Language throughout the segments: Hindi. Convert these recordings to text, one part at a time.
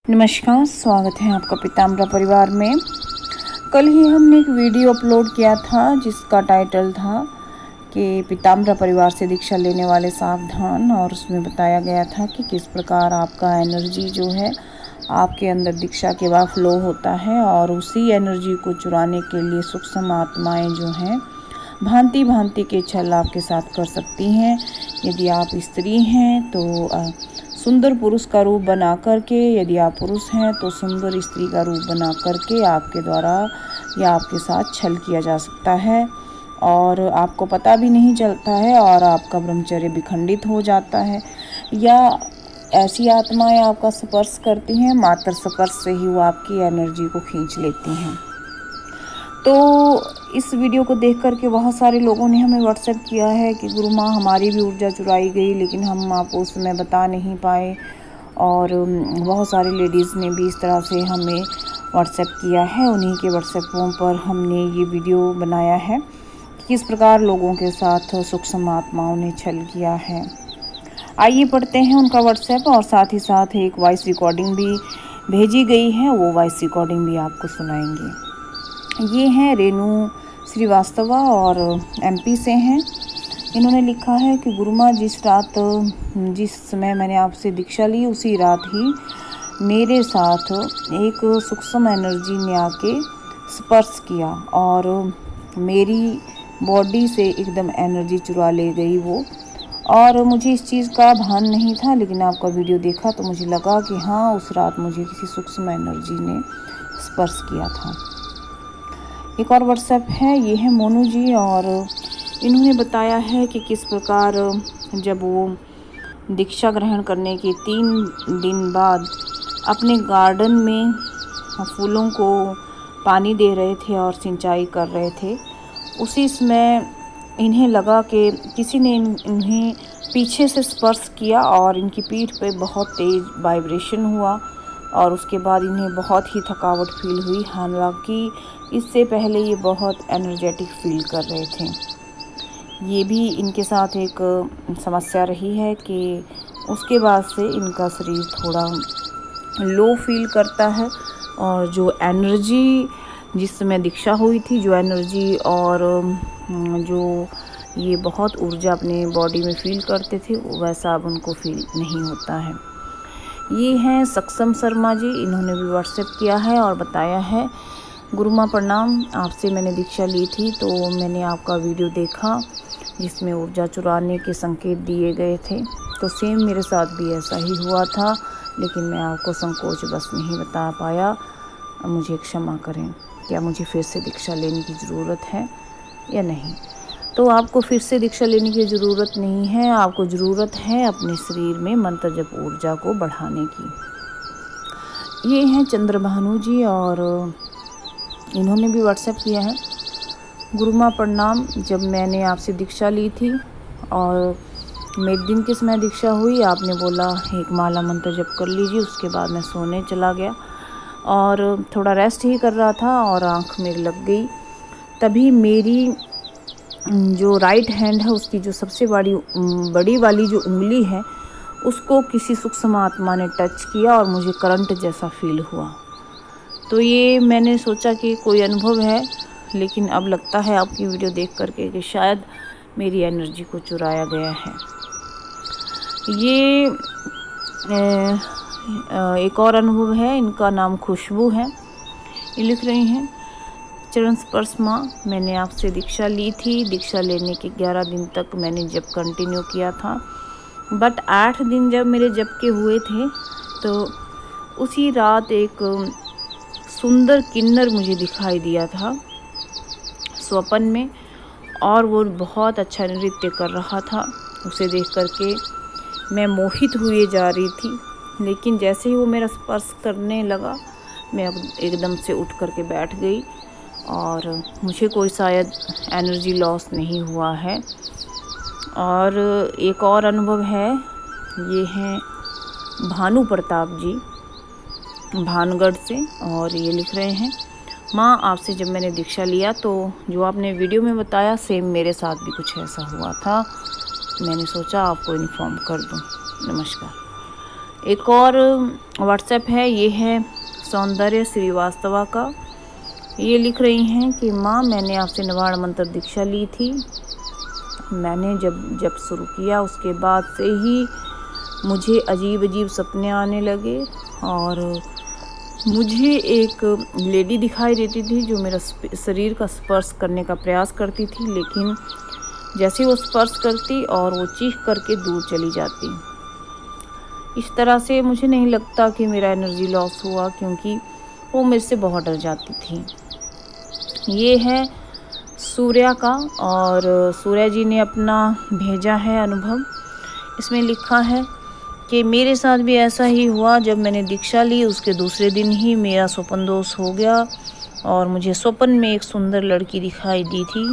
नमस्कार, स्वागत है आपका पीताम्बरा परिवार में। कल ही हमने एक वीडियो अपलोड किया था जिसका टाइटल था कि पीताम्बरा परिवार से दीक्षा लेने वाले सावधान, और उसमें बताया गया था कि किस प्रकार आपका एनर्जी जो है आपके अंदर दीक्षा के बाद फ्लो होता है, और उसी एनर्जी को चुराने के लिए सूक्ष्म आत्माएं जो हैं भांति भांति के छल आपके साथ कर सकती हैं। यदि आप स्त्री हैं तो सुंदर पुरुष का रूप बना करके, यदि आप पुरुष हैं तो सुंदर स्त्री का रूप बना करके आपके द्वारा या आपके साथ छल किया जा सकता है, और आपको पता भी नहीं चलता है, और आपका ब्रह्मचर्य विखंडित हो जाता है। या ऐसी आत्माएं आपका स्पर्श करती हैं, मात्र स्पर्श से ही वो आपकी एनर्जी को खींच लेती हैं। तो इस वीडियो को देख कर के बहुत सारे लोगों ने हमें व्हाट्सएप किया है कि गुरु माँ हमारी भी ऊर्जा चुराई गई, लेकिन हम आपको उस समय बता नहीं पाए। और बहुत सारी लेडीज़ ने भी इस तरह से हमें व्हाट्सएप किया है। उन्हीं के व्हाट्सएपों पर हमने ये वीडियो बनाया है कि किस प्रकार लोगों के साथ सूक्ष्म आत्माओं ने छल किया है। आइए पढ़ते हैं उनका व्हाट्सएप, और साथ ही साथ एक वॉइस रिकॉर्डिंग भी भेजी गई है, वो वॉइस रिकॉर्डिंग भी आपको सुनाएंगे। ये हैं रेणु श्रीवास्तवा और एमपी से हैं। इन्होंने लिखा है कि गुरु माँ जिस समय मैंने आपसे दीक्षा ली उसी रात ही मेरे साथ एक सूक्ष्म एनर्जी ने आके स्पर्श किया और मेरी बॉडी से एकदम एनर्जी चुरा ले गई वो। और मुझे इस चीज़ का भान नहीं था, लेकिन आपका वीडियो देखा तो मुझे लगा कि हाँ, उस रात मुझे किसी सूक्ष्म एनर्जी ने स्पर्श किया था। एक और व्हाट्सएप है, ये है मोनू जी, और इन्होंने बताया है कि किस प्रकार जब वो दीक्षा ग्रहण करने के 3 दिन बाद अपने गार्डन में फूलों को पानी दे रहे थे और सिंचाई कर रहे थे, उसी समय इन्हें लगा कि किसी ने इन्हें पीछे से स्पर्श किया और इनकी पीठ पे बहुत तेज़ वाइब्रेशन हुआ, और उसके बाद इन्हें बहुत ही थकावट फील हुई। हालांकि इससे पहले ये बहुत एनर्जेटिक फील कर रहे थे। ये भी इनके साथ एक समस्या रही है कि उसके बाद से इनका शरीर थोड़ा लो फील करता है, और जो एनर्जी जिस समय दीक्षा हुई थी, जो एनर्जी और जो ये बहुत ऊर्जा अपने बॉडी में फील करते थे, वैसा अब उनको फील नहीं होता है। ये हैं सक्षम शर्मा जी, इन्होंने भी व्हाट्सएप किया है और बताया है, गुरु माँ प्रणाम, आपसे मैंने दीक्षा ली थी तो मैंने आपका वीडियो देखा जिसमें ऊर्जा चुराने के संकेत दिए गए थे, तो सेम मेरे साथ भी ऐसा ही हुआ था, लेकिन मैं आपको संकोच बस नहीं बता पाया। मुझे क्षमा करें। क्या मुझे फिर से दीक्षा लेने की ज़रूरत है या नहीं? तो आपको फिर से दीक्षा लेने की ज़रूरत नहीं है, आपको ज़रूरत है अपने शरीर में मंत्र जप ऊर्जा को बढ़ाने की। ये हैं चंद्रभानु जी, और इन्होंने भी व्हाट्सएप किया है, गुरु माँ प्रणाम, जब मैंने आपसे दीक्षा ली थी और मेरे दिन के समय दीक्षा हुई, आपने बोला एक माला मंत्र जप कर लीजिए, उसके बाद मैं सोने चला गया और थोड़ा रेस्ट ही कर रहा था और आँख मेरी लग गई। तभी मेरी जो राइट हैंड है उसकी जो सबसे बड़ी वाली जो उंगली है उसको किसी सूक्ष्म आत्मा ने टच किया और मुझे करंट जैसा फील हुआ। तो ये मैंने सोचा कि कोई अनुभव है, लेकिन अब लगता है आपकी वीडियो देख करके कि शायद मेरी एनर्जी को चुराया गया है। ये एक और अनुभव है, इनका नाम खुशबू है। ये लिख रही हैं, चरण स्पर्श माँ, मैंने आपसे दीक्षा ली थी। दीक्षा लेने के 11 दिन तक मैंने जप कंटिन्यू किया था, बट 8 दिन जब मेरे जप के हुए थे तो उसी रात एक सुंदर किन्नर मुझे दिखाई दिया था स्वप्न में, और वो बहुत अच्छा नृत्य कर रहा था। उसे देख करके मैं मोहित हुए जा रही थी, लेकिन जैसे ही वो मेरा स्पर्श करने लगा मैं एकदम से उठ करके बैठ गई, और मुझे कोई शायद एनर्जी लॉस नहीं हुआ है। और एक और अनुभव है, ये हैं भानु प्रताप जी भानगढ़ से, और ये लिख रहे हैं, माँ आपसे जब मैंने दीक्षा लिया तो जो आपने वीडियो में बताया सेम मेरे साथ भी कुछ ऐसा हुआ था, मैंने सोचा आपको इन्फॉर्म कर दूँ। नमस्कार। एक और व्हाट्सएप है, ये है सौंदर्य श्रीवास्तवा का। ये लिख रही हैं कि माँ, मैंने आपसे निवाण मंत्र दीक्षा ली थी। मैंने जब शुरू किया उसके बाद से ही मुझे अजीब अजीब सपने आने लगे और मुझे एक लेडी दिखाई देती थी जो मेरा शरीर का स्पर्श करने का प्रयास करती थी, लेकिन जैसे वो स्पर्श करती और वो चीख करके दूर चली जाती। इस तरह से मुझे नहीं लगता कि मेरा एनर्जी लॉस हुआ, क्योंकि वो मेरे से बहुत डर जाती थी। ये है सूर्या का, और सूर्या जी ने अपना भेजा है अनुभव। इसमें लिखा है कि मेरे साथ भी ऐसा ही हुआ। जब मैंने दीक्षा ली उसके दूसरे दिन ही मेरा स्वप्न दोष हो गया और मुझे स्वप्न में एक सुंदर लड़की दिखाई दी थी,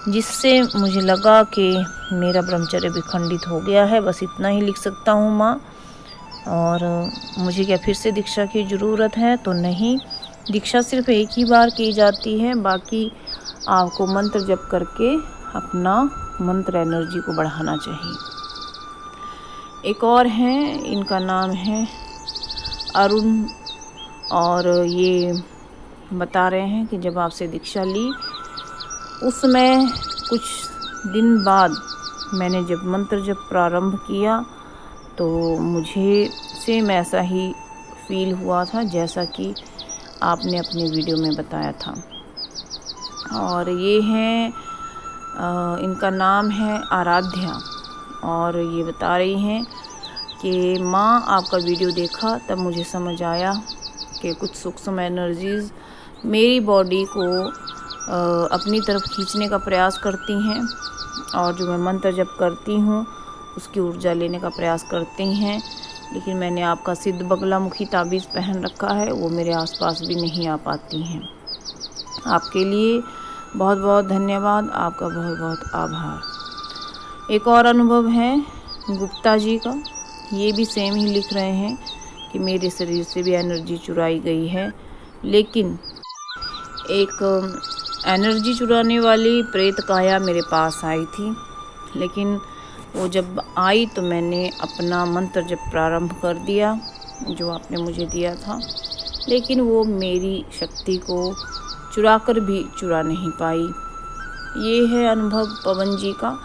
जिससे मुझे लगा कि मेरा ब्रह्मचर्य भी खंडित हो गया है। बस इतना ही लिख सकता हूँ माँ। और मुझे क्या फिर से दीक्षा की ज़रूरत है? तो नहीं, दीक्षा सिर्फ एक ही बार की जाती है। बाकी आपको मंत्र जप करके अपना मंत्र एनर्जी को बढ़ाना चाहिए। एक और हैं, इनका नाम है अरुण, और ये बता रहे हैं कि जब आपसे दीक्षा ली उस समय कुछ दिन बाद मैंने जब मंत्र जप प्रारंभ किया तो मुझे सेम ऐसा ही फील हुआ था जैसा कि आपने अपने वीडियो में बताया था। और ये हैं, इनका नाम है आराध्या, और ये बता रही हैं कि माँ, आपका वीडियो देखा तब मुझे समझ आया कि कुछ सूक्ष्म एनर्जीज़ मेरी बॉडी को अपनी तरफ खींचने का प्रयास करती हैं, और जो मैं मंत्र जप करती हूँ उसकी ऊर्जा लेने का प्रयास करती हैं। लेकिन मैंने आपका सिद्ध बगला मुखी ताबीज़ पहन रखा है, वो मेरे आसपास भी नहीं आ पाती हैं। आपके लिए बहुत बहुत धन्यवाद, आपका बहुत बहुत आभार। एक और अनुभव है गुप्ता जी का। ये भी सेम ही लिख रहे हैं कि मेरे शरीर से भी एनर्जी चुराई गई है, लेकिन एक एनर्जी चुराने वाली प्रेत काया मेरे पास आई थी। लेकिन वो जब आई तो मैंने अपना मंत्र जब प्रारंभ कर दिया जो आपने मुझे दिया था, लेकिन वो मेरी शक्ति को चुराकर भी चुरा नहीं पाई। ये है अनुभव पवन जी का।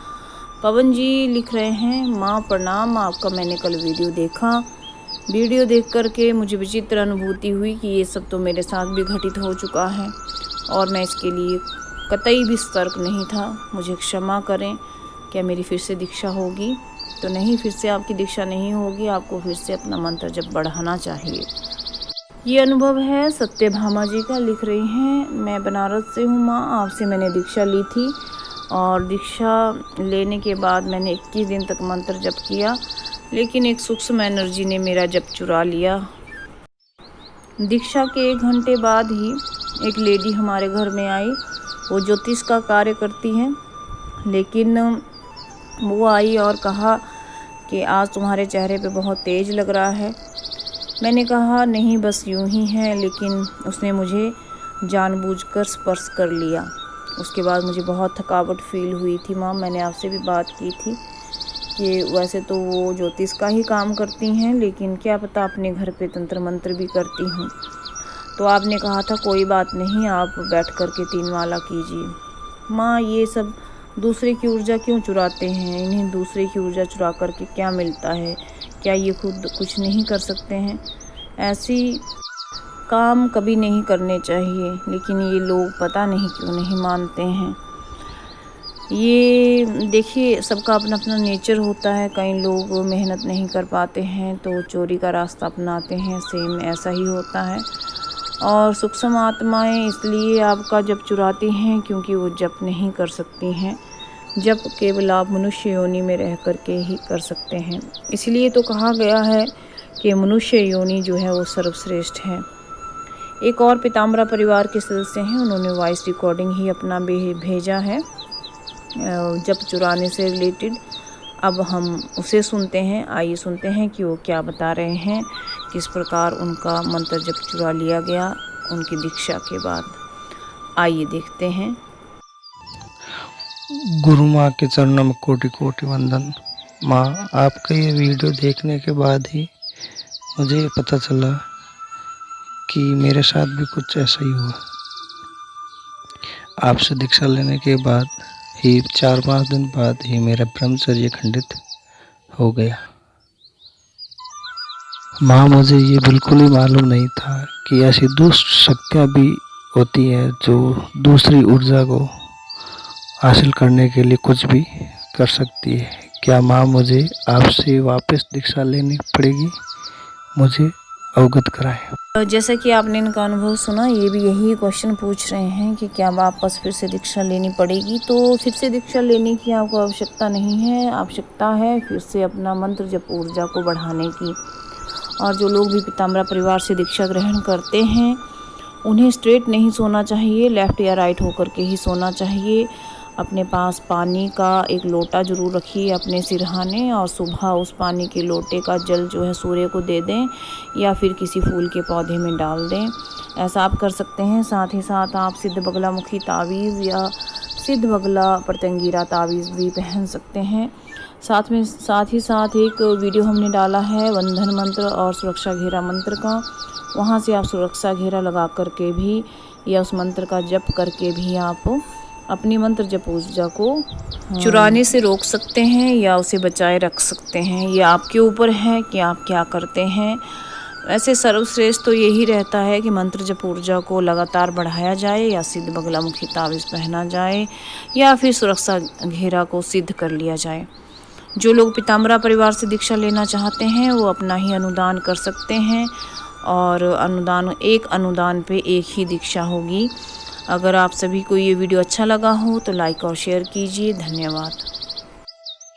पवन जी लिख रहे हैं, माँ प्रणाम, आपका मैंने कल वीडियो देखा। वीडियो देख कर के मुझे विचित्र अनुभूति हुई कि ये सब तो मेरे साथ भी घटित हो चुका है और मैं इसके लिए कतई भी सतर्क नहीं था। मुझे क्षमा करें। क्या मेरी फिर से दीक्षा होगी? तो नहीं, फिर से आपकी दीक्षा नहीं होगी। आपको फिर से अपना मंत्र जब बढ़ाना चाहिए। ये अनुभव है सत्यभामा जी का। लिख रही हैं, मैं बनारस से हूँ माँ, आपसे मैंने दीक्षा ली थी और दीक्षा लेने के बाद मैंने 21 दिन तक मंत्र जप किया, लेकिन एक सूक्ष्म एनर्जी ने मेरा जप चुरा लिया। दीक्षा के 1 घंटे बाद ही एक लेडी हमारे घर में आई। वो ज्योतिष का कार्य करती हैं, लेकिन वो आई और कहा कि आज तुम्हारे चेहरे पे बहुत तेज लग रहा है। मैंने कहा नहीं, बस यूं ही है, लेकिन उसने मुझे जानबूझकर स्पर्श कर लिया। उसके बाद मुझे बहुत थकावट फील हुई थी। माँ, मैंने आपसे भी बात की थी कि वैसे तो वो ज्योतिष का ही काम करती हैं, लेकिन क्या पता अपने घर पे तंत्र मंत्र भी करती हूँ। तो आपने कहा था कोई बात नहीं, आप बैठ कर के 3 माला कीजिए। माँ, ये सब दूसरे की ऊर्जा क्यों चुराते हैं? इन्हें दूसरे की ऊर्जा चुरा कर के क्या मिलता है? क्या ये खुद कुछ नहीं कर सकते हैं? ऐसी काम कभी नहीं करने चाहिए, लेकिन ये लोग पता नहीं क्यों नहीं मानते हैं। ये देखिए, सबका अपना अपना नेचर होता है। कई लोग मेहनत नहीं कर पाते हैं तो चोरी का रास्ता अपनाते हैं, सेम ऐसा ही होता है। और सूक्ष्म आत्माएं इसलिए आपका जप चुराती हैं क्योंकि वो जप नहीं कर सकती हैं। जप केवल आप मनुष्य योनि में रह कर के ही कर सकते हैं। इसलिए तो कहा गया है कि मनुष्य योनि जो है वो सर्वश्रेष्ठ है। एक और पीताम्बरा परिवार के सदस्य हैं, उन्होंने वॉइस रिकॉर्डिंग ही अपना भेजा है जप चुराने से रिलेटेड। अब हम उसे सुनते हैं। आइए सुनते हैं कि वो क्या बता रहे हैं, किस प्रकार उनका मंत्र जप चुरा लिया गया उनकी दीक्षा के बाद। आइए देखते हैं। गुरु माँ के चरणों में कोटि कोटि वंदन। माँ, आपका ये वीडियो देखने के बाद ही मुझे ये पता चला कि मेरे साथ भी कुछ ऐसा ही हुआ। आपसे दीक्षा लेने के बाद ही 4-5 दिन बाद ही मेरा ब्रह्मचर्य खंडित हो गया। माँ, मुझे ये बिल्कुल ही मालूम नहीं था कि ऐसी दुष्ट शक्तियाँ भी होती हैं जो दूसरी ऊर्जा को हासिल करने के लिए कुछ भी कर सकती है। क्या माँ, मुझे आपसे वापस दीक्षा लेनी पड़ेगी? मुझे अवगत कराएं। जैसा कि आपने इनका अनुभव सुना, ये भी यही क्वेश्चन पूछ रहे हैं कि क्या वापस फिर से दीक्षा लेनी पड़ेगी। तो फिर से दीक्षा लेने की आपको आवश्यकता नहीं है, आवश्यकता है फिर से अपना मंत्र जप ऊर्जा को बढ़ाने की। और जो लोग भी पीताम्बरा परिवार से दीक्षा ग्रहण करते हैं, उन्हें स्ट्रेट नहीं सोना चाहिए, लेफ़्ट या राइट होकर के ही सोना चाहिए। अपने पास पानी का एक लोटा ज़रूर रखिए अपने सिरहाने, और सुबह उस पानी के लोटे का जल जो है सूर्य को दे दें या फिर किसी फूल के पौधे में डाल दें। ऐसा आप कर सकते हैं। साथ ही साथ आप सिद्ध बगलामुखी तावीज़ या सिद्ध बगला प्रत्यंगिरा तावीज़ भी पहन सकते हैं। साथ ही साथ एक वीडियो हमने डाला है बंधन मंत्र और सुरक्षा घेरा मंत्र का। वहाँ से आप सुरक्षा घेरा लगा करके भी या उस मंत्र का जप करके भी आप अपनी मंत्र जप ऊर्जा को चुराने से रोक सकते हैं या उसे बचाए रख सकते हैं। ये आपके ऊपर है कि आप क्या करते हैं। वैसे सर्वश्रेष्ठ तो यही रहता है कि मंत्र जप ऊर्जा को लगातार बढ़ाया जाए या सिद्ध बगलामुखी तावीज़ पहना जाए या फिर सुरक्षा घेरा को सिद्ध कर लिया जाए। जो लोग पीताम्बरा परिवार से दीक्षा लेना चाहते हैं वो अपना ही अनुदान कर सकते हैं, और अनुदान पे एक ही दीक्षा होगी। अगर आप सभी को ये वीडियो अच्छा लगा हो तो लाइक और शेयर कीजिए। धन्यवाद।